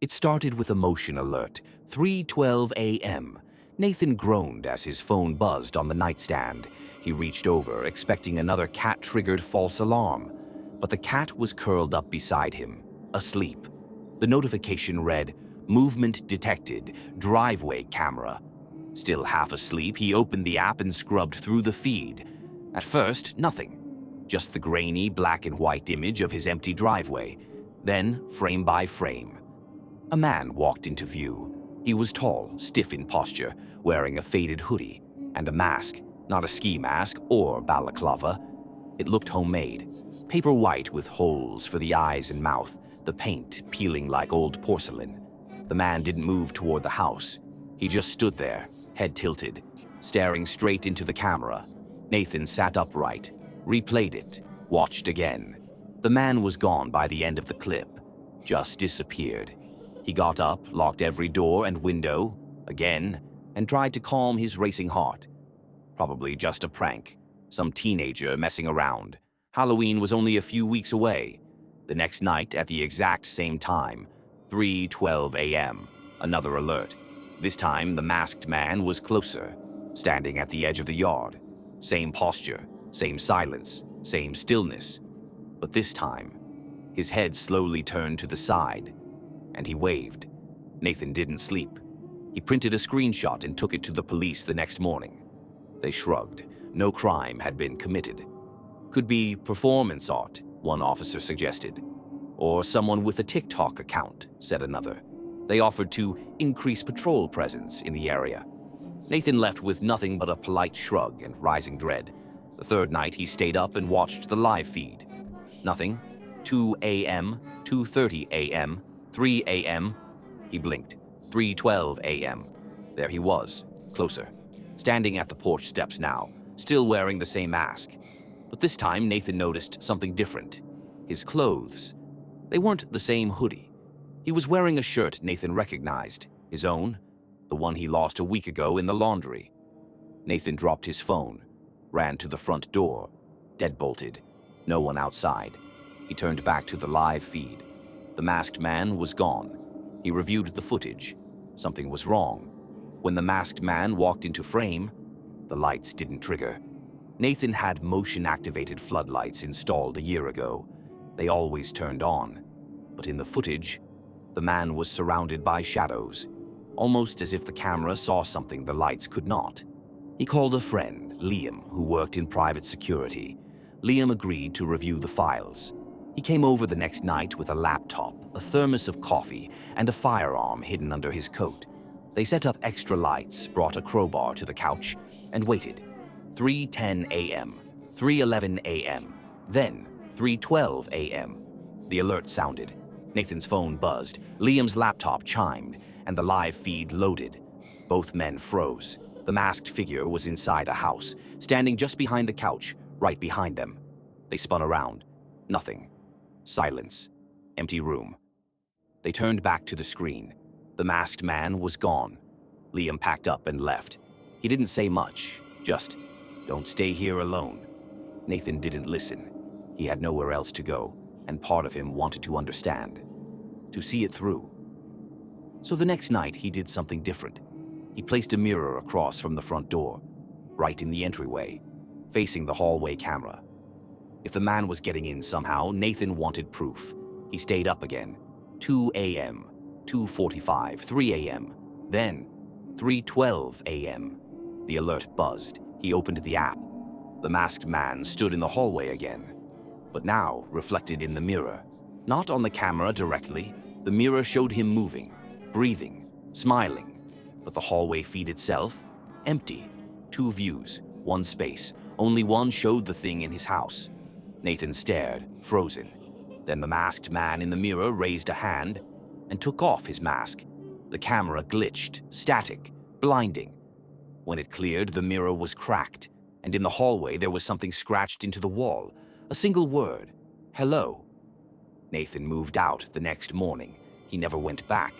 It started with a motion alert, 3:12 a.m. Nathan groaned as his phone buzzed on the nightstand. He reached over, expecting another cat-triggered false alarm. But the cat was curled up beside him, asleep. The notification read, "Movement detected, driveway camera." Still half asleep, he opened the app and scrubbed through the feed. At first, nothing. Just the grainy black and white image of his empty driveway. Then, frame by frame, a man walked into view. He was tall, stiff in posture, wearing a faded hoodie and a mask, not a ski mask or balaclava. It looked homemade, paper white with holes for the eyes and mouth, the paint peeling like old porcelain. The man didn't move toward the house. He just stood there, head tilted, staring straight into the camera. Nathan sat upright, replayed it, watched again. The man was gone by the end of the clip, just disappeared. He got up, locked every door and window, again, and tried to calm his racing heart. Probably just a prank, some teenager messing around. Halloween was only a few weeks away. The next night, at the exact same time, 3:12 a.m., another alert. This time, the masked man was closer, standing at the edge of the yard. Same posture, same silence, same stillness. But this time, his head slowly turned to the side, and he waved. Nathan didn't sleep. He printed a screenshot and took it to the police the next morning. They shrugged. No crime had been committed. Could be performance art, one officer suggested. Or someone with a TikTok account, said another. They offered to increase patrol presence in the area. Nathan left with nothing but a polite shrug and rising dread. The third night, he stayed up and watched the live feed. Nothing. 2 a.m., 2:30 a.m., 3 a.m. He blinked. 3:12 a.m. There he was, closer, standing at the porch steps now, still wearing the same mask. But this time, Nathan noticed something different. His clothes. They weren't the same hoodie. He was wearing a shirt Nathan recognized, his own, the one he lost a week ago in the laundry. Nathan dropped his phone, ran to the front door, deadbolted. No one outside. He turned back to the live feed. The masked man was gone. He reviewed the footage. Something was wrong. When the masked man walked into frame, the lights didn't trigger. Nathan had motion-activated floodlights installed a year ago. They always turned on. But in the footage, the man was surrounded by shadows, almost as if the camera saw something the lights could not. He called a friend, Liam, who worked in private security. Liam agreed to review the files. He came over the next night with a laptop, a thermos of coffee, and a firearm hidden under his coat. They set up extra lights, brought a crowbar to the couch, and waited. 3:10 a.m., 3:11 a.m., then 3:12 a.m. The alert sounded. Nathan's phone buzzed, Liam's laptop chimed, and the live feed loaded. Both men froze. The masked figure was inside a house, standing just behind the couch, right behind them. They spun around. Nothing. Silence. Empty room. They turned back to the screen. The masked man was gone. Liam packed up and left. He didn't say much, just, "Don't stay here alone." Nathan didn't listen. He had nowhere else to go, and part of him wanted to understand, to see it through. So the next night, he did something different. He placed a mirror across from the front door, right in the entryway, facing the hallway camera. If the man was getting in somehow, Nathan wanted proof. He stayed up again. 2 a.m., 2:45, 3 a.m., then 3:12 a.m. The alert buzzed. He opened the app. The masked man stood in the hallway again, but now reflected in the mirror. Not on the camera directly. The mirror showed him moving, breathing, smiling. But the hallway feed itself, empty. 2 views, 1 space. Only one showed the thing in his house. Nathan stared, frozen. Then the masked man in the mirror raised a hand and took off his mask. The camera glitched, static, blinding. When it cleared, the mirror was cracked, and in the hallway there was something scratched into the wall. A single word, "Hello." Nathan moved out the next morning. He never went back.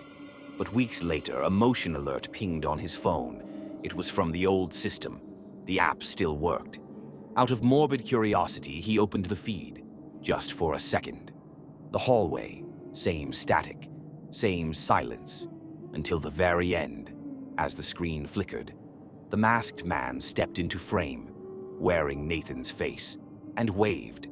But weeks later, a motion alert pinged on his phone. It was from the old system. The app still worked. Out of morbid curiosity, he opened the feed, just for a second. The hallway, same static. Same silence, until the very end. As the screen flickered, the masked man stepped into frame, wearing Nathan's face, and waved.